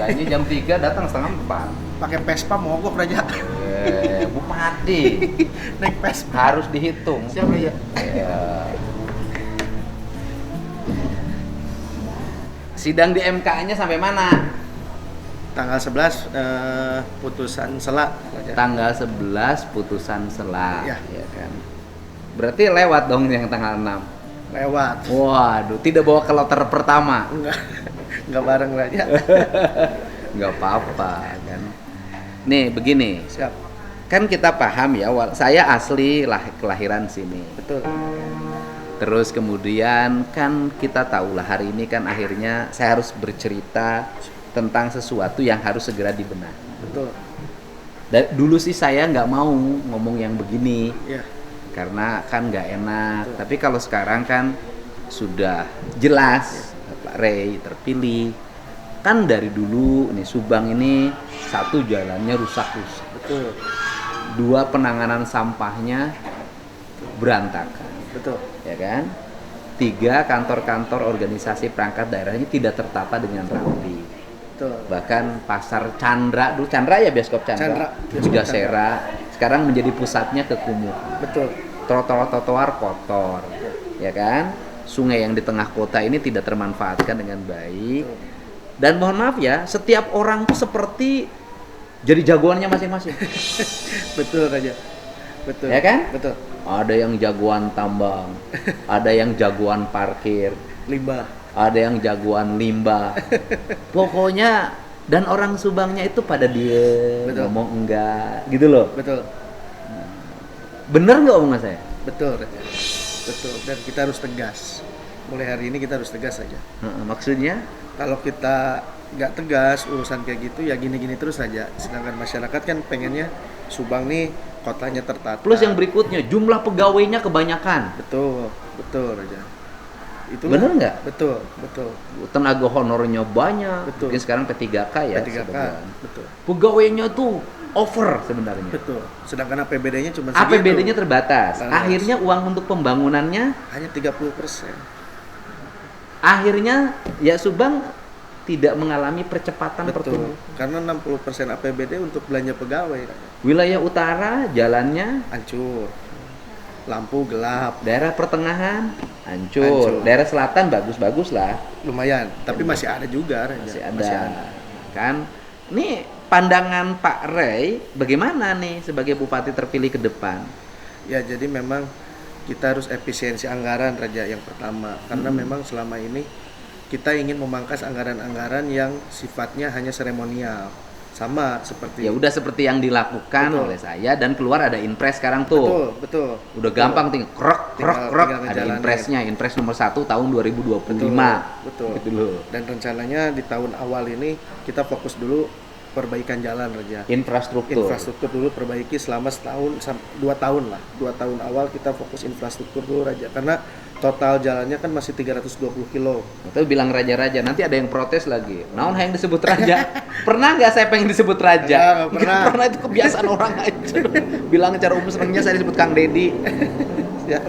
Gaji jam 3 datang setengah 4. Pakai Vespa mogok Raja. Bupati Naik Vespa. harus dihitung. Siap Raja. Sidang di MK-nya sampai mana? Tanggal 11 putusan sela Raja. Tanggal 11 putusan sela, Ya. ya kan. Berarti lewat dong yang tanggal 6. Lewat. Waduh, tidak bawa ke loter pertama. Enggak bareng Raja. Nggak apa-apa kan. Nih begini, Siap. kan kita paham ya, saya asli kelahiran sini. Betul. Terus kemudian kan kita tahulah hari ini kan akhirnya saya harus bercerita tentang sesuatu yang harus segera dibenahi. Betul. Dulu sih saya nggak mau ngomong yang begini, Iya. karena kan nggak enak. Betul. Tapi kalau sekarang kan sudah jelas Pak Rey terpilih. Kan dari dulu nih Subang ini satu jalannya rusak-rusak. Betul. Dua penanganan sampahnya berantakan. Betul. Ya kan? 3 kantor-kantor organisasi perangkat daerahnya tidak tertata dengan rapi. Betul. Bahkan pasar Chandra, dulu Chandra ya bioskop Chandra, Bioskop Megasera, sekarang menjadi pusatnya kekumuhan. Betul. Trotoar-trotoar kotor, ya kan? Sungai yang di tengah kota ini tidak termanfaatkan dengan baik. Dan mohon maaf ya, setiap orang tuh seperti jadi jagoannya masing-masing. Betul Raja. Betul. Ya kan? Betul. Ada yang jagoan tambang, ada yang jagoan parkir, Limbah. ada yang jagoan limbah. Pokoknya dan orang Subangnya itu pada diem, Betul. ngomong enggak, gitu loh. Betul. Bener nggak omongan saya? Betul Raja. Betul. Dan kita harus tegas. Mulai hari ini kita harus tegas saja. Maksudnya? Kalau kita nggak tegas urusan kayak gitu ya gini-gini terus saja. Sedangkan masyarakat kan pengennya Subang nih kotanya tertata. Plus yang berikutnya, jumlah pegawainya kebanyakan. Betul, betul Raja. Itu Bener nggak? Betul, betul. Tenaga honornya banyak. Betul. Mungkin sekarang P3K ya. P3K, sebagian. betul. Pegawainya tuh over sebenarnya. Betul. Sedangkan APBD-nya cuma segitu. APBD-nya terbatas. Terbatas. Akhirnya uang untuk pembangunannya, Hanya 30%. akhirnya ya Subang tidak mengalami percepatan Betul. pertumbuhan. Karena 60% APBD untuk belanja pegawai. Wilayah utara jalannya, Hancur. Lampu gelap. daerah pertengahan hancur, Hancur. daerah selatan bagus-bagus lah, Lumayan, tapi masih ada juga Raja. masih ada. Kan? Nih pandangan Pak Rey bagaimana nih sebagai bupati terpilih ke depan? Ya, jadi memang kita harus efisiensi anggaran Raja yang pertama. Karena memang selama ini kita ingin memangkas anggaran-anggaran yang sifatnya hanya seremonial. Sama seperti Ya udah seperti yang dilakukan Betul. oleh saya dan keluar ada impres sekarang tuh. Betul. Udah gampang tinggal krok Tinggal ada ngejalanin. impresnya, impres nomor 1 tahun 2025. Betul. Gitu loh. Dan rencananya di tahun awal ini kita fokus dulu perbaikan jalan Raja. Infrastruktur dulu perbaiki selama setahun 2 tahun lah. 2 tahun awal kita fokus infrastruktur dulu Raja. Karena total jalannya kan masih 320 kilo. Atau bilang raja-raja, nanti ada yang protes lagi. Naon yang disebut raja? Pernah nggak saya pengen disebut raja? Nggak pernah. Pernah, itu kebiasaan orang aja. Bilang cara umum senengnya saya disebut Kang Dedi. Ya.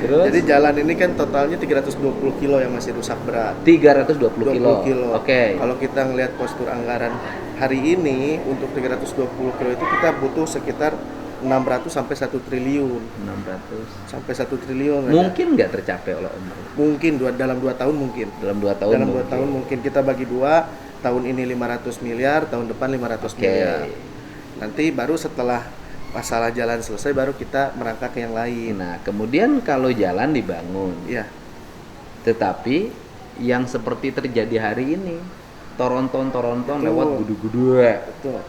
Terus? Jadi jalan ini kan totalnya 320 kilo yang masih rusak berat. 320 kilo. 20 kilo. Oke. Kalau kita ngelihat postur anggaran hari ini untuk 320 kilo itu kita butuh sekitar 600 sampai 1 triliun. 600. Sampai 1 triliun. Raja. Mungkin nggak tercapai oleh Om Rey? Mungkin dalam 2 tahun mungkin. Dalam 2 tahun Dalam 2 mungkin. tahun mungkin kita bagi 2, tahun ini 500 miliar, tahun depan 500 Oke. miliar. Nanti baru setelah masalah jalan selesai baru kita merangkak ke yang lain. Nah, kemudian kalau jalan dibangun, Iya, tetapi yang seperti terjadi hari ini, Toronton Betul. lewat gudu-gudu, betul.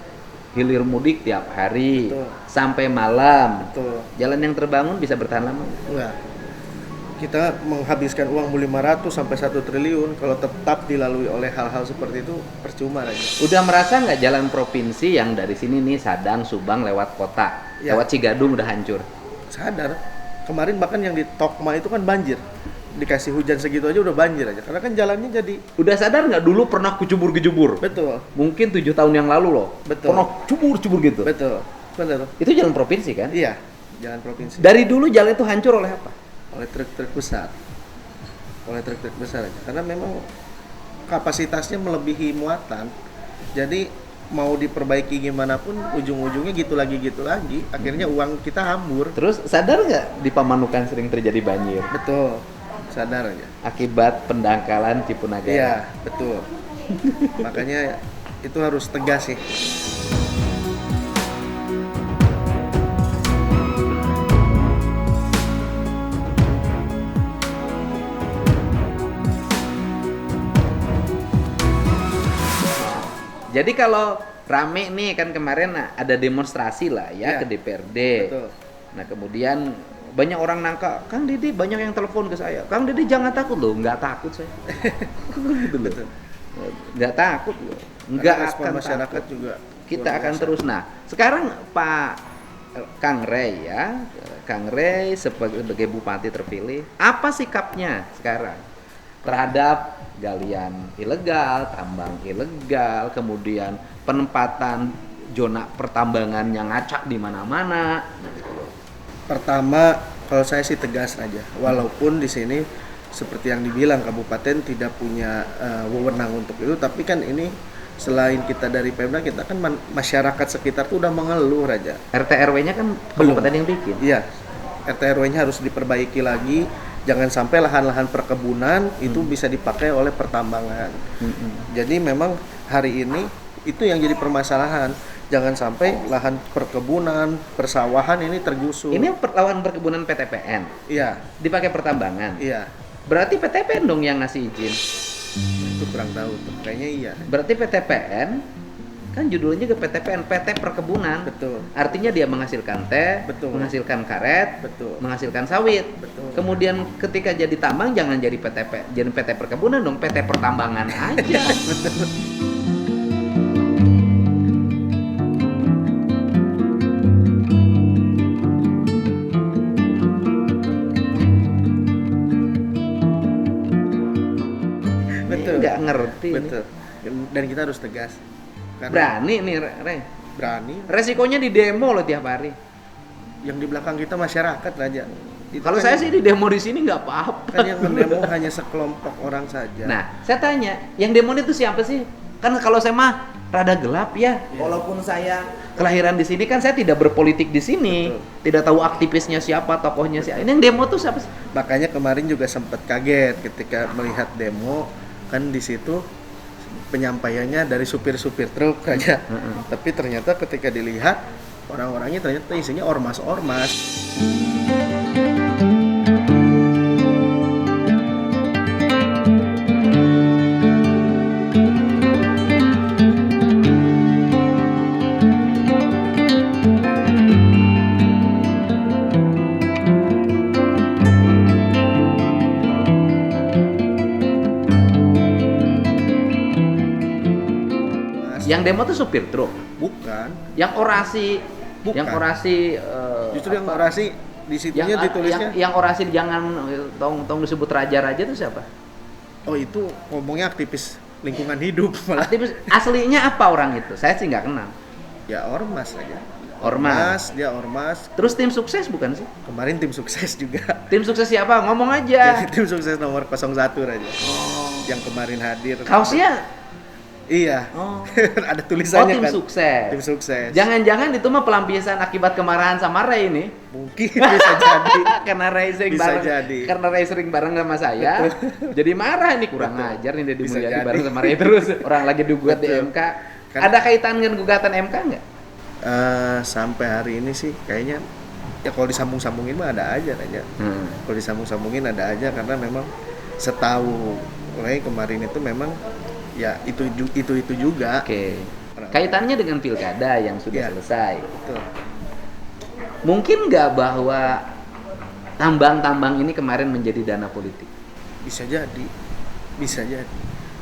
hilir mudik tiap hari, Betul. sampai malam. Betul. Jalan yang terbangun bisa bertahan lama? Enggak. Kita menghabiskan uang 500 sampai 1 triliun kalau tetap dilalui oleh hal-hal seperti itu percuma aja. Udah merasa nggak jalan provinsi yang dari sini nih Sadang, Subang lewat kota, Ya. lewat Cigadung udah hancur? Sadar. Kemarin bahkan yang di Tokma itu kan banjir. Dikasih hujan segitu aja udah banjir aja. Karena kan jalannya jadi Udah sadar nggak dulu pernah kecubur-gejubur? betul. Mungkin 7 tahun yang lalu loh. Betul. Pernah cubur-cubur gitu. Betul. Benar. Itu jalan provinsi kan? Iya, jalan provinsi. Dari dulu jalan itu hancur oleh apa? Oleh truk-truk besar. Oleh truk-truk besar aja. Karena memang kapasitasnya melebihi muatan. Jadi mau diperbaiki gimana pun ujung-ujungnya gitu lagi akhirnya uang kita hambur. Terus sadar nggak di Pamanukan sering terjadi banjir? Betul, sadar aja. Akibat pendangkalan Cipunagara. Iya, betul. Makanya itu harus tegas sih. Jadi kalau rame nih kan kemarin ada demonstrasi lah ya, ke DPRD. Betul. Nah kemudian banyak orang nangka, Kang Didi banyak yang telepon ke saya. Kang Didi jangan takut loh, nggak takut saya. Gitu loh. Nggak takut loh. Nggak akan masyarakat takut. juga. Kita akan terus. Nah sekarang Pak Kang Rey ya, Kang Rey sebagai bupati terpilih, apa sikapnya sekarang terhadap galian ilegal, tambang ilegal, kemudian penempatan zona pertambangan yang ngacak di mana-mana? Pertama, kalau saya sih tegas aja. Walaupun di sini seperti yang dibilang kabupaten tidak punya wewenang untuk itu, tapi kan ini selain kita dari Pemda, kita kan masyarakat sekitar tuh udah mengeluh aja. RT RW-nya kan kabupaten yang bikin. Iya. RT RW-nya harus diperbaiki lagi. Jangan sampai lahan-lahan perkebunan itu bisa dipakai oleh pertambangan. Jadi memang hari ini itu yang jadi permasalahan. Jangan sampai lahan perkebunan, persawahan ini tergusur. Ini lahan perkebunan PTPN. Iya. Dipakai pertambangan. Iya. Berarti PTPN dong yang ngasih izin. Itu kurang tahu tuh. Kayaknya iya. Berarti PTPN kan judulnya juga PTPN, PT Perkebunan. Betul. Artinya dia menghasilkan teh, Betul. menghasilkan karet, Betul. menghasilkan sawit. Betul. Kemudian ketika jadi tambang jangan jadi jadi PT Perkebunan dong, PT Pertambangan aja. Betul. Nggak ngerti. Betul. Dan kita harus tegas. Karena berani nih, Re. Berani. Resikonya di demo loh tiap hari. Yang di belakang kita masyarakat aja. Kalau saya sih di demo di sini nggak apa-apa. Kan yang demo hanya sekelompok orang saja. Nah, saya tanya, yang demo itu siapa sih? Kan kalau saya mah rada gelap ya. Walaupun saya kelahiran di sini kan saya tidak berpolitik di sini. Betul. Tidak tahu aktivisnya siapa, tokohnya siapa. Ini yang demo tuh siapa sih? Makanya kemarin juga sempat kaget ketika melihat demo, kan di situ penyampaiannya dari supir-supir truk aja. Tapi ternyata ketika dilihat orang-orangnya ternyata isinya ormas-ormas. Yang demo tuh supir truk? Bukan. Yang orasi? Bukan. Yang orasi justru yang orasi di situnya ditulisnya yang orasi jangan tong disebut raja-raja itu siapa? Oh, itu ngomongnya aktivis lingkungan hidup malah. Aktivis aslinya apa orang itu? Saya sih nggak kenal. Ya ormas aja. Ormas. Dia ormas. Terus tim sukses bukan sih? Kemarin tim sukses juga. Tim sukses siapa? Ngomong aja. Tim sukses nomor 01 aja. Yang kemarin hadir. Kaosnya? Iya. Oh. Ada tulisannya tim kan. Sukses. Tim sukses. Jangan-jangan itu mah pelampiasan akibat kemarahan sama Ray ini. Mungkin bisa jadi. Karena Ray sering bisa bareng. jadi. Karena Ray sering bareng sama saya. Jadi marah ini kurang ajar nih Deddy Bisa Mulyadi jadi. bareng sama Ray terus. Orang lagi digugat di MK. Kan, ada kaitan dengan gugatan MK nggak? Sampai hari ini sih kayaknya ya kalau disambung-sambungin mah ada aja. Kalau disambung-sambungin ada aja karena memang setahu Ray kemarin itu memang ya itu juga. Oke. Kaitannya dengan pilkada yang sudah selesai. Betul. Mungkin nggak bahwa tambang-tambang ini kemarin menjadi dana politik? Bisa jadi.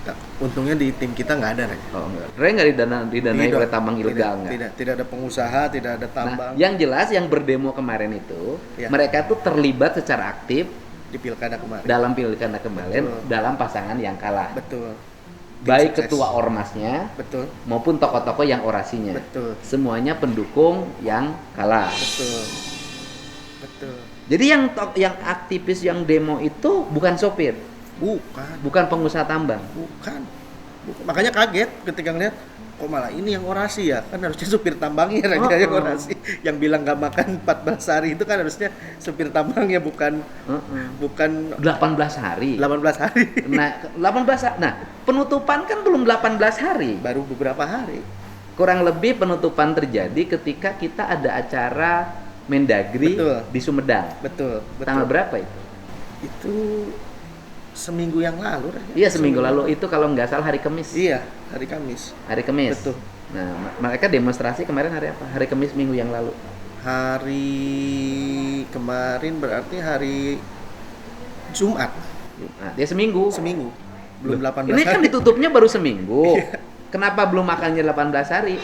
Nah, untungnya di tim kita nggak ada. Oh enggak. Ray nggak didanai oleh tambang ilegal nggak? Tidak ada pengusaha, tidak ada tambang. Nah, yang jelas yang berdemo kemarin itu mereka tuh terlibat secara aktif di pilkada kemarin. Dalam pilkada kemarin, dalam pasangan yang kalah. Betul. Baik ketua ormasnya, betul, maupun tokoh-tokoh yang orasinya, betul, semuanya pendukung yang kalah, betul. Jadi yang aktivis yang demo itu bukan sopir, bukan pengusaha tambang, Makanya kaget ketika ngeliat kok malah ini yang orasi ya, kan harusnya supir tambangnya yang orasi. Yang bilang nggak makan 14 hari itu kan harusnya supir tambangnya, bukan 18 hari. 18 hari. Nah, penutupan kan belum 18 hari. Baru beberapa hari. Kurang lebih penutupan terjadi ketika kita ada acara Mendagri di Sumedang. Betul. Tanggal berapa itu? Itu seminggu yang lalu. Iya, seminggu lalu itu kalau nggak salah hari Kamis. Iya, hari Kamis. Hari Kamis. Betul. Nah, mereka demonstrasi kemarin hari apa? Hari Kamis minggu yang lalu. Hari kemarin berarti hari Jumat. Dia seminggu. Belum 18 ini hari. Kan ditutupnya baru seminggu. Kenapa belum makannya 18 hari?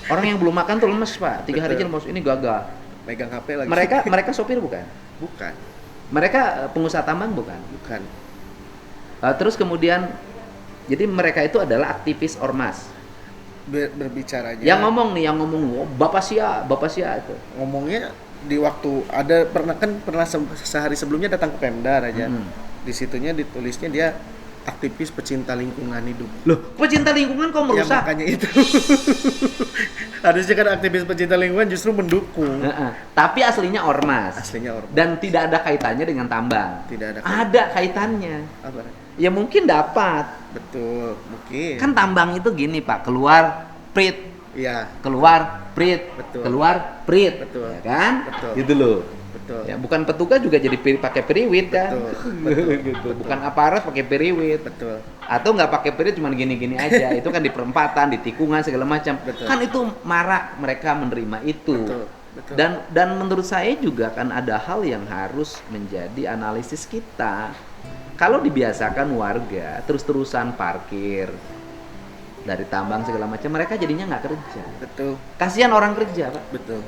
Orang yang belum makan tuh lemes, Pak. 3 hari aja lemes. Ini gagal. Megang HP lagi. Mereka sopir bukan? Bukan. Mereka pengusaha tambang bukan? Bukan. Terus kemudian, jadi mereka itu adalah aktivis ormas. Berbicaranya. Yang ngomong, oh, Bapak Sia itu. Ngomongnya di waktu pernah sehari sebelumnya datang ke Pemda aja. Di situnya ditulisnya dia aktivis pecinta lingkungan hidup. Loh, pecinta lingkungan kok merusak? Ya, makanya itu. Harusnya kan aktivis pecinta lingkungan justru mendukung. Tapi aslinya ormas. Dan tidak ada kaitannya dengan tambang. Tidak ada. Ada kaitannya. Apa? Ya mungkin dapat. Betul, mungkin. Kan tambang itu gini, Pak, keluar prit. Iya. Keluar prit. Betul. Keluar prit. Betul. Ya kan? Betul. Gitu loh. Betul. Ya, bukan petugas juga jadi pakai periwit kan? Betul. Gitu. Bukan aparat pakai periwit. Betul. Atau nggak pakai periwit cuman gini-gini aja. Itu kan di perempatan, di tikungan segala macam. Kan itu marak mereka menerima itu. Betul. Dan menurut saya juga kan ada hal yang harus menjadi analisis kita. Kalau dibiasakan warga terus-terusan parkir dari tambang segala macam, mereka jadinya nggak kerja. Betul. Kasihan orang kerja, Pak. Betul.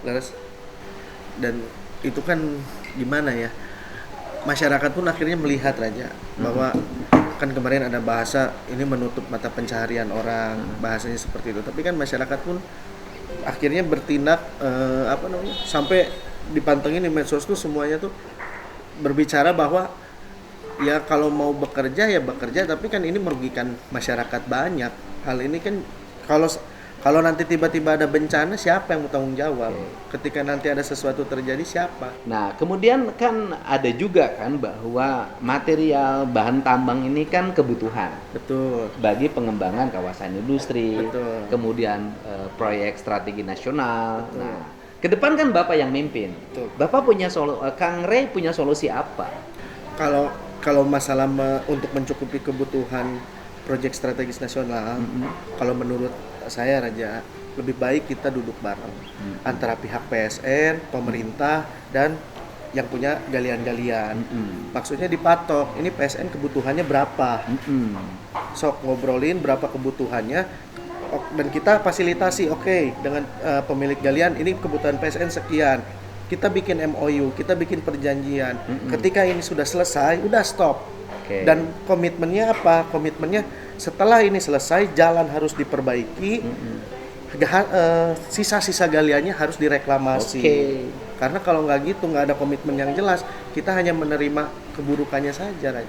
Laras. Dan itu kan gimana ya, masyarakat pun akhirnya melihat Raja bahwa kan kemarin ada bahasa ini menutup mata pencaharian orang, bahasanya seperti itu. Tapi kan masyarakat pun akhirnya bertindak sampai dipantengin di medsos tuh semuanya tuh berbicara bahwa ya kalau mau bekerja ya bekerja, tapi kan ini merugikan masyarakat banyak. Hal ini kan kalau nanti tiba-tiba ada bencana, siapa yang bertanggung jawab? Ketika nanti ada sesuatu terjadi, siapa? Nah, kemudian kan ada juga kan bahwa material bahan tambang ini kan kebutuhan. Betul. Bagi pengembangan kawasan industri. Betul. Kemudian proyek strategi nasional. Betul. Nah, ke depan kan Bapak yang mimpin. Betul. Bapak punya Kang Rey punya solusi apa? Kalau masalah untuk mencukupi kebutuhan proyek strategis nasional, kalau menurut saya Raja, lebih baik kita duduk bareng antara pihak PSN, pemerintah, dan yang punya galian-galian. Maksudnya dipatok, ini PSN kebutuhannya berapa? Sok ngobrolin berapa kebutuhannya, dan kita fasilitasi, dengan pemilik galian, ini kebutuhan PSN sekian. Kita bikin MOU, kita bikin perjanjian. Ketika ini sudah selesai, udah stop. Dan komitmennya apa? Komitmennya setelah ini selesai, jalan harus diperbaiki, sisa-sisa galiannya harus direklamasi. Karena kalau nggak gitu, nggak ada komitmen yang jelas, kita hanya menerima keburukannya saja.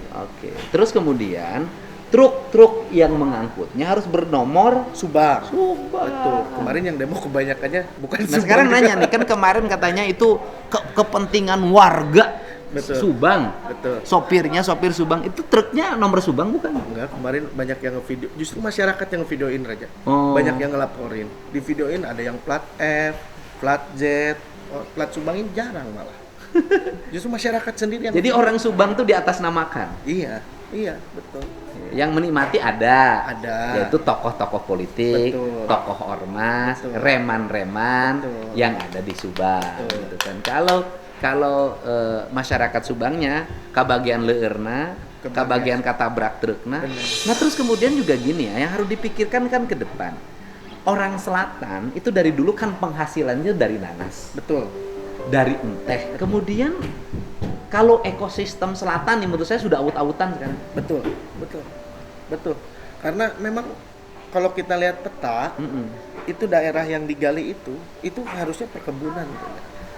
Terus kemudian truk-truk yang mengangkutnya harus bernomor Subang. Betul. Kemarin yang demo kebanyakannya bukan Subang. Sekarang nanya nih, kan kemarin katanya itu kepentingan warga. Betul. Subang. Betul. Sopir Subang itu truknya nomor Subang bukan? Enggak, kemarin banyak yang ngevideo, justru masyarakat yang ngevideoin Raja. Banyak yang ngelaporin. Di videoin ada yang plat F, plat Z, plat Subang ini jarang malah. Justru masyarakat sendiri yang. Jadi orang Subang tuh diatasnamakan. Iya, betul. Yang menikmati ada. Yaitu tokoh-tokoh politik, betul. Tokoh ormas, betul. Reman-reman betul. Yang ada di Subang. Gitu kan. Kalau masyarakat Subangnya kabagian leurna, kabagian katabrak trukna. Nah, terus kemudian juga gini ya, yang harus dipikirkan kan ke depan. Orang selatan itu dari dulu kan penghasilannya dari nanas. Betul. Dari enteh. Kemudian kalau ekosistem selatan nih menurut saya sudah aut-autan kan. Betul. Karena memang kalau kita lihat peta, itu daerah yang digali itu harusnya perkebunan.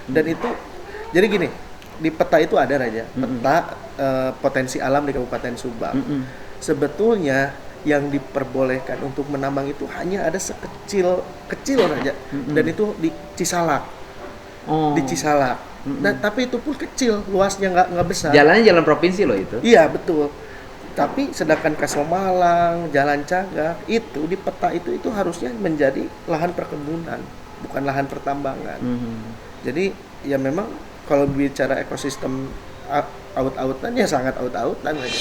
Dan itu jadi gini, di peta itu ada Raja, peta potensi alam di Kabupaten Subang. Sebetulnya yang diperbolehkan untuk menambang itu hanya ada kecil Raja, dan itu di Cisalak. Di Cisalak. Dan tapi itu pun kecil, luasnya nggak besar. Jalannya jalan provinsi loh itu. Iya betul. Tapi sedangkan Kasomalang, Jalan Cagak itu di peta itu harusnya menjadi lahan perkebunan, bukan lahan pertambangan. Jadi ya memang kalau bicara ekosistem aut-autan ya sangat aut-autan aja.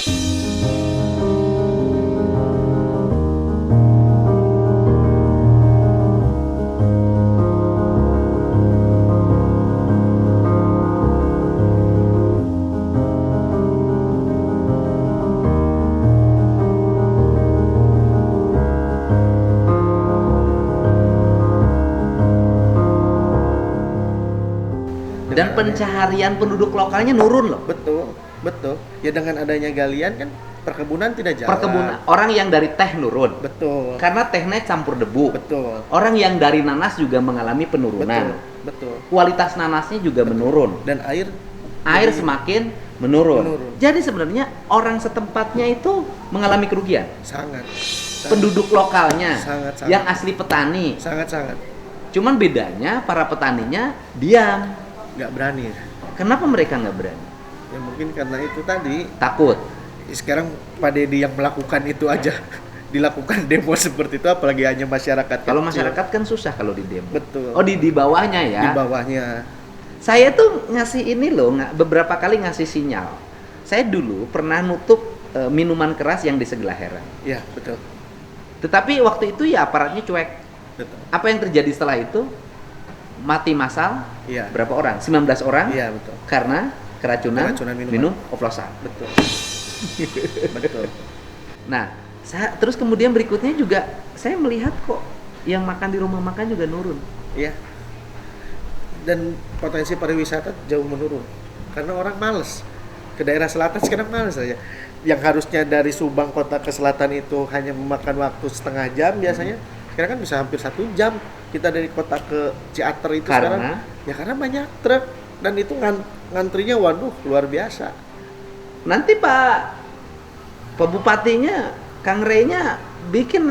Dan pencaharian penduduk lokalnya nurun loh. Betul. Ya dengan adanya galian kan perkebunan tidak jalan. Perkebunan, orang yang dari teh nurun. Betul. Karena tehnya campur debu. Betul. Orang yang dari nanas juga mengalami penurunan. Betul. Kualitas nanasnya juga menurun. Dan air semakin menurun. Jadi sebenarnya orang setempatnya itu mengalami kerugian. Sangat. Penduduk lokalnya, sangat. yang asli petani. Sangat. Cuman bedanya para petaninya diam. Nggak berani. Kenapa mereka nggak berani? Ya mungkin karena itu tadi. Takut. Sekarang Pak Deddy yang melakukan itu aja dilakukan demo seperti itu, apalagi hanya masyarakat. Kalau masyarakat kan susah kalau di demo. Betul. Oh di bawahnya ya? Di bawahnya. Saya tuh ngasih ini loh, beberapa kali ngasih sinyal. Saya dulu pernah nutup minuman keras yang di sebelah Heran. Iya betul. Tetapi waktu itu ya aparatnya cuek. Betul. Apa yang terjadi setelah itu? Mati massal. Iya. Berapa orang? 19 orang. Iya betul. Karena keracunan minum oplosan. Betul. Betul. Nah, terus kemudian berikutnya juga saya melihat kok yang makan di rumah makan juga nurun. Iya. Dan potensi pariwisata jauh menurun karena orang males ke daerah selatan. Sekarang males aja. Yang harusnya dari Subang kota ke selatan itu hanya memakan waktu setengah jam biasanya, sekarang kan bisa hampir 1 jam. Kita dari kota ke Ciater itu sekarang ya karena banyak truk dan itu ngantrinya waduh luar biasa. Nanti Pak Bupatinya, Kang Rey-nya bikin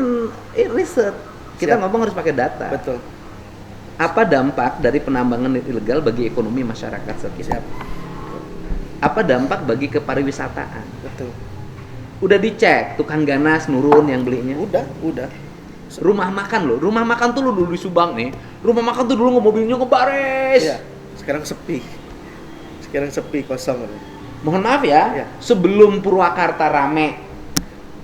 riset. Kita ngomong harus pakai data. Betul. Apa dampak dari penambangan ilegal bagi ekonomi masyarakat sekitar? Apa dampak bagi kepariwisataan? Betul. Udah dicek, tukang ganas nurun yang belinya? Udah. Rumah makan tuh dulu di Subang nih. Rumah makan tuh dulu mobilnya ngebares. Iya. Sekarang sepi kosong. Mohon maaf ya. Sebelum Purwakarta rame,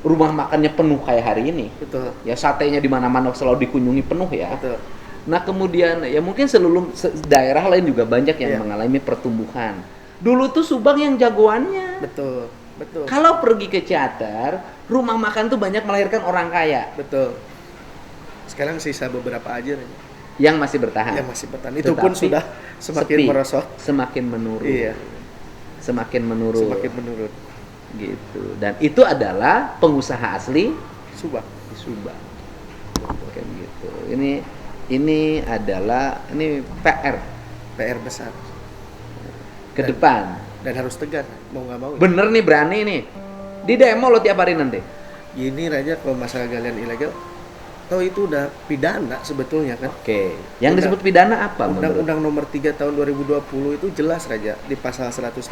rumah makannya penuh kayak hari ini. Betul. Ya satenya di mana-mana selalu dikunjungi penuh ya. Betul. Nah kemudian ya mungkin seluruh daerah lain juga banyak yang mengalami pertumbuhan. Dulu tuh Subang yang jagoannya. Betul. Kalau pergi ke Ciater, rumah makan tuh banyak melahirkan orang kaya. Betul. Sekarang sisa beberapa aja yang masih bertahan. Itu pun sudah semakin merosot, semakin menurun. Iya. Semakin menurun. Gitu. Dan itu adalah pengusaha asli Subang. Di Subang. Kayak gitu. Ini adalah PR besar ke depan. Dan harus tegas, mau nggak mau. Bener nih, berani nih. Di demo lo tiap hari nanti. Gini Raja, kalau masalah galian ilegal, itu udah pidana sebetulnya kan. Oke. Yang disebut pidana apa? Undang-Undang nomor 3 tahun 2020 itu jelas Raja, di pasal 158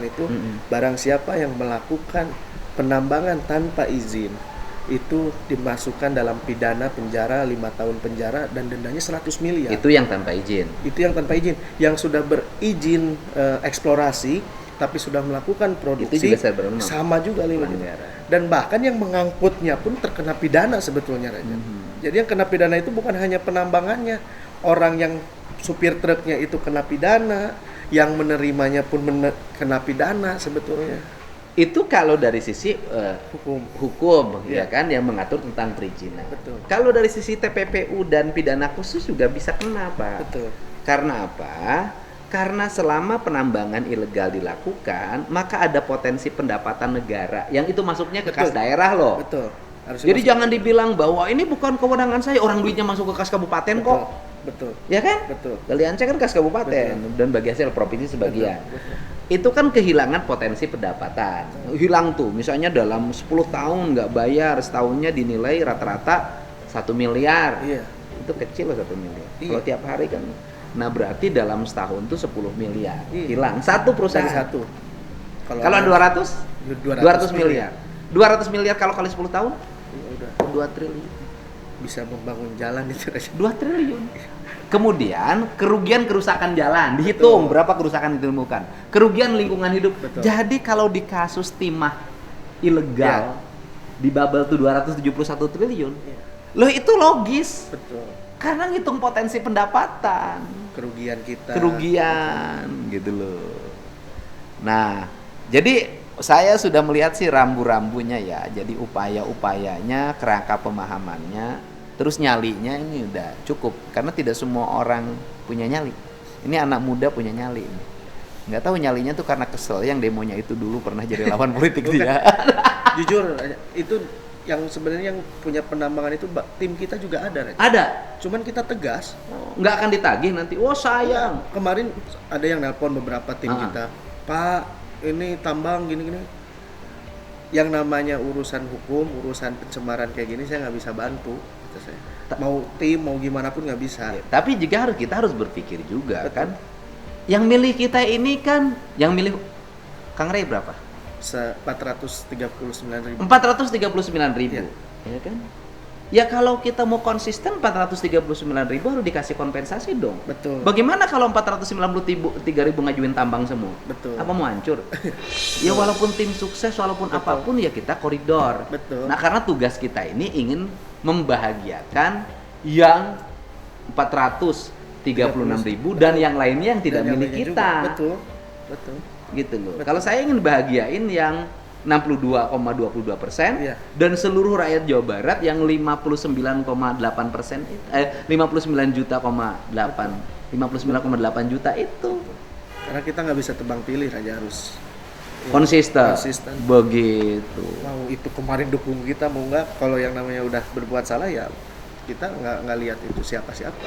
itu barang siapa yang melakukan penambangan tanpa izin itu dimasukkan dalam pidana penjara 5 tahun penjara dan dendanya 100 miliar. Itu yang tanpa izin. Yang sudah berizin eksplorasi tapi sudah melakukan produksi itu juga sama juga 5 miliar. Dan bahkan yang mengangkutnya pun terkena pidana sebetulnya Raja. Jadi yang kena pidana itu bukan hanya penambangannya, orang yang supir truknya itu kena pidana, yang menerimanya pun kena pidana sebetulnya. Itu kalau dari sisi hukum ya kan yang mengatur tentang perizinan. Betul. Kalau dari sisi TPPU dan pidana khusus juga bisa kena, Pak. Betul. Karena apa? Karena selama penambangan ilegal dilakukan, maka ada potensi pendapatan negara yang itu masuknya ke kas daerah loh. Betul. Jadi jangan dibilang bahwa ini bukan kewenangan saya, orang duitnya masuk ke kas kabupaten kok. Betul. Ya kan? Betul. Galian kan kas kabupaten dan bagi hasil provinsi sebagian. Betul. itu kan kehilangan potensi pendapatan. Hilang tuh, misalnya dalam 10 tahun nggak bayar, setahunnya dinilai rata-rata 1 miliar. Iya. Itu kecil loh 1 miliar. Iya. Kalau tiap hari kan. Nah berarti dalam setahun tuh 10 miliar. Iya. Hilang. Satu perusahaan. Dari satu. Kalau 200 miliar. 200 miliar kalau kali 10 tahun? Ya udah. 2 triliun. Bisa membangun jalan itu aja. 2 triliun. Kemudian kerugian kerusakan jalan dihitung. Betul. Berapa kerusakan ditemukan, kerugian lingkungan hidup. Betul. Jadi kalau di kasus timah ilegal di Babel tuh 271 triliun. Ya. Loh itu logis. Betul. Karena ngitung potensi pendapatan, Kerugian kita. kerugian gitu loh. Nah, jadi saya sudah melihat sih rambu-rambunya ya. Jadi upaya-upayanya, kerangka pemahamannya, terus nyalinya ini udah cukup. Karena tidak semua orang punya nyali. Ini anak muda punya nyali. Nggak tahu nyalinya tuh karena kesel yang demonya itu dulu pernah jadi lawan politik dia. Jujur, itu yang sebenarnya yang punya penambangan itu tim kita juga ada. Raja. Ada. Cuman kita tegas. Nggak akan ditagih nanti. Oh sayang. Kemarin ada yang nelpon beberapa tim kita. Pak, ini tambang gini-gini. Yang namanya urusan hukum, urusan pencemaran kayak gini saya nggak bisa bantu. Kata saya. Mau tim, mau gimana pun nggak bisa. Ya, tapi juga kita harus berpikir juga. Betul. Kan. Yang milih kita ini kan, yang milih Kang Ray berapa? 439.000. 439.000. Ya. Ya kan? Ya kalau kita mau konsisten 439.000 harus dikasih kompensasi dong. Betul. Bagaimana kalau 493.000 ngajuin tambang semua? Betul. Apa mau hancur? Ya walaupun tim sukses, walaupun Betul. apapun ya kita koridor. Betul. Nah karena tugas kita ini ingin membahagiakan yang 436.000 dan yang lainnya yang tidak Dan yang milik lainnya kita. juga. Betul. Betul. Gitu loh. Betul. Kalau saya ingin bahagiain yang 62,22% Iya. dan seluruh rakyat Jawa Barat yang 59,8%, 59 juta, 59,8 juta itu Karena kita nggak bisa tebang pilih, Raja harus konsisten. Begitu. Mau itu kemarin dukung kita mau nggak, kalau yang namanya udah berbuat salah ya kita nggak lihat itu siapa-siapa.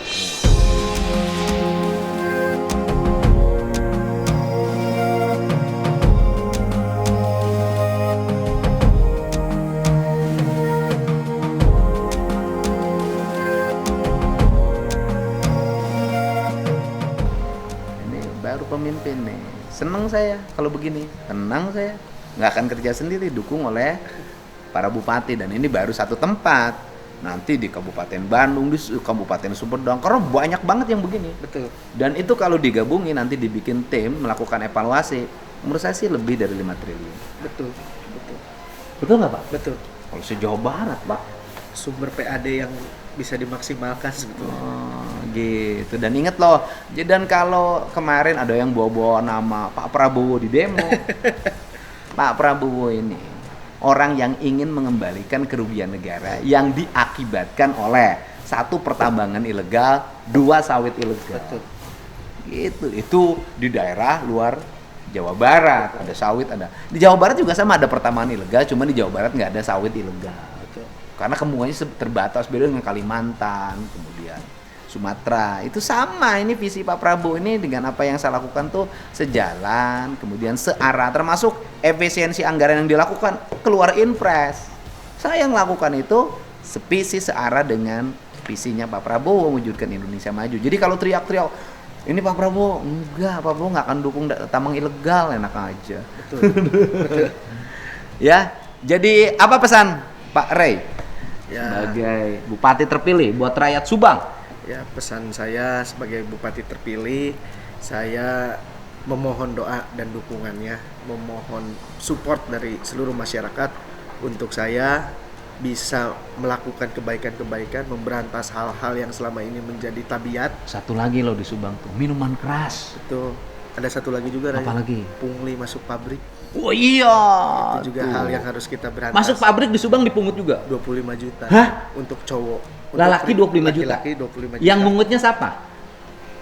Pemimpin nih, seneng saya kalau begini, tenang saya, nggak akan kerja sendiri, dukung oleh para bupati dan ini baru satu tempat, nanti di Kabupaten Bandung, di Kabupaten Sumedang, karena banyak banget yang begini. Betul. Dan itu kalau digabungin nanti dibikin tim melakukan evaluasi, menurut saya sih lebih dari 5 triliun. Betul. Betul. Betul nggak Pak? Betul. Kalau se-Jawa Barat Pak. Sumber PAD yang bisa dimaksimalkan sebetulnya. Oh, gitu. Dan inget loh, dan kalau kemarin ada yang bawa-bawa nama Pak Prabowo di demo. Pak Prabowo ini orang yang ingin mengembalikan kerugian negara yang diakibatkan oleh 1 pertambangan ilegal, 2 sawit ilegal. Betul. Gitu. Itu di daerah luar Jawa Barat, ada sawit, ada. Di Jawa Barat juga sama, ada pertambangan ilegal, cuma di Jawa Barat nggak ada sawit ilegal. Karena kemuanya terbatas, beda dengan Kalimantan, kemudian Sumatera. Itu sama, ini visi Pak Prabowo ini dengan apa yang saya lakukan tuh sejalan, kemudian searah, termasuk efisiensi anggaran yang dilakukan, keluar impres. Saya yang lakukan itu sevisi searah dengan visinya Pak Prabowo mewujudkan Indonesia maju. Jadi kalau teriak-teriak, ini Pak Prabowo, enggak, Pak Prabowo nggak akan dukung tambang ilegal, enak aja. Betul. Betul. Ya, jadi apa pesan Pak Ray? Ya. Sebagai bupati terpilih buat rakyat Subang. Ya, pesan saya sebagai bupati terpilih, saya memohon doa dan dukungannya, memohon support dari seluruh masyarakat untuk saya bisa melakukan kebaikan-kebaikan, memberantas hal-hal yang selama ini menjadi tabiat. Satu lagi loh di Subang tuh, minuman keras. Itu ada satu lagi juga, apa lagi? Pungli masuk pabrik. Oh iya. Itu juga hal yang harus kita berantas. Masuk pabrik di Subang dipungut juga? 25 juta. Hah? Untuk cowok. Laki 25 juta? Laki 25 juta. Yang mungutnya siapa?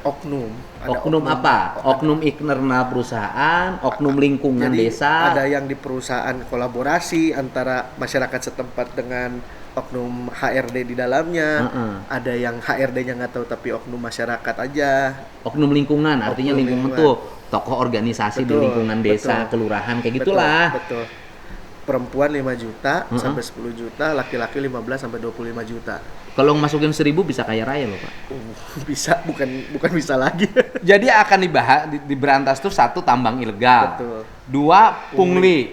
Oknum. Oknum apa? Oknum internal perusahaan, oknum lingkungan Jadi, desa. ada yang di perusahaan kolaborasi antara masyarakat setempat dengan oknum HRD di dalamnya. Ada yang HRD-nya nggak tahu tapi oknum masyarakat aja. Oknum lingkungan, artinya Oknum lingkungan lingkungan. tuh tokoh organisasi di Betul, lingkungan desa, betul. kelurahan kayak gitulah. Betul. Perempuan 5 juta sampai 10 juta, laki-laki 15 sampai 25 juta. Kalau masukin 1.000 bisa kaya raya loh Pak. Bisa, bukan bisa lagi. Jadi akan dibahas di berantas tuh 1 tambang ilegal, Betul. 2 pungli,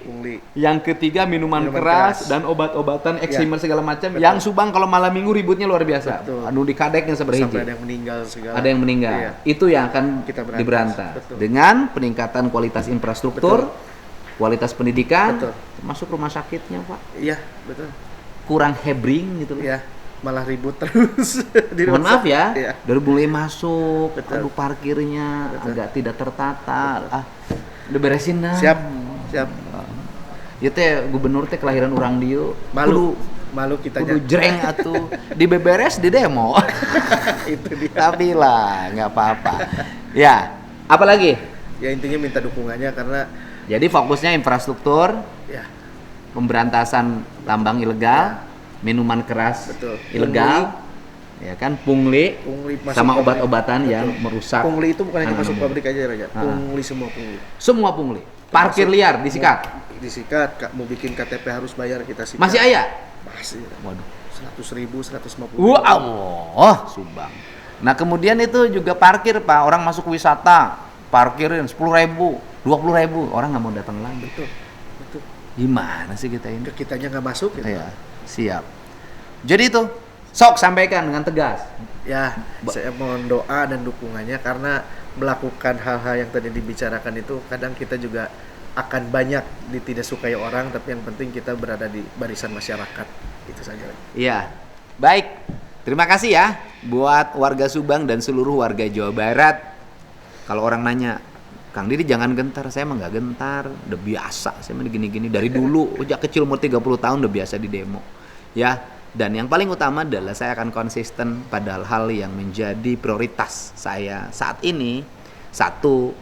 yang ketiga minuman keras dan obat-obatan eksimer segala macam. Betul. Yang Subang kalau malam minggu ributnya luar biasa. Betul. Anu dikadeknya seberhiji. Sampai ada yang meninggal segala. Ada yang meninggal. Iya. Itu yang akan Kita diberantas Betul. dengan peningkatan kualitas infrastruktur, kualitas pendidikan, Betul. termasuk rumah sakitnya Pak. Iya, betul. Kurang hebring gitu loh. Iya, malah ribut terus. Mohon maaf ya, Iya. dari mulai masuk, Betul. aduh parkirnya Betul. agak tidak tertata. Udah beresin dah. Siap. Ya teh gubernur teh kelahiran orang dieu. Malu kita Kudu jreng atuh. Di beberes di demo. Itu dia. Tapi lah, nggak apa-apa. Ya, apalagi? Ya intinya minta dukungannya karena Jadi fokusnya infrastruktur, ya pemberantasan tambang ilegal, minuman keras Betul. ilegal, ya kan, pungli pungli masuk sama pabrik. obat-obatan yang Betul. merusak. Pungli itu bukan hanya anak masuk muda. pabrik aja Raja. Pungli semua pungli. Semua pungli. Parkir liar disikat. Disikat, mau bikin KTP harus bayar kita sikat. Masih aya? Masih. Waduh. 100.000, 150.000. Allah, Subang. Nah, kemudian itu juga parkir, Pak. Orang masuk wisata, parkirin 10.000, 20.000, orang nggak mau datang lagi. Betul. Gimana sih kita ini? Ke kitanya nggak masuk gitu. Ya, siap. Jadi itu, sok sampaikan dengan tegas. Ya, saya mohon doa dan dukungannya karena melakukan hal-hal yang tadi dibicarakan itu kadang kita juga akan banyak tidak sukai orang, tapi yang penting kita berada di barisan masyarakat. Itu saja. Iya. Baik. Terima kasih ya buat warga Subang dan seluruh warga Jawa Barat. Kalau orang nanya, Kang Didi jangan gentar, saya mah nggak gentar, udah biasa, saya mah gini-gini dari dulu, sejak kecil umur 30 tahun udah biasa di demo. Ya, dan yang paling utama adalah saya akan konsisten pada hal-hal yang menjadi prioritas saya saat ini. Satu,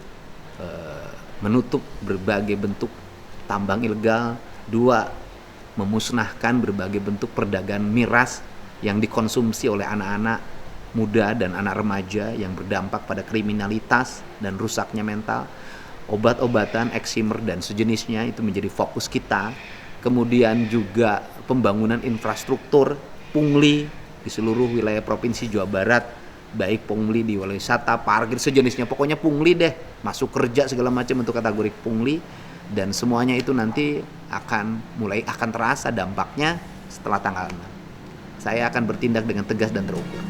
menutup berbagai bentuk tambang ilegal. 2, memusnahkan berbagai bentuk perdagangan miras yang dikonsumsi oleh anak-anak muda dan anak remaja yang berdampak pada kriminalitas dan rusaknya mental. Obat-obatan, eksimer dan sejenisnya itu menjadi fokus kita. Kemudian juga pembangunan infrastruktur pungli di seluruh wilayah Provinsi Jawa Barat, baik pungli di wilayah wisata, parkir sejenisnya, pokoknya pungli deh, masuk kerja segala macam untuk kategori pungli. Dan semuanya itu nanti akan terasa dampaknya setelah tanggal 6. Saya akan bertindak dengan tegas dan terukur.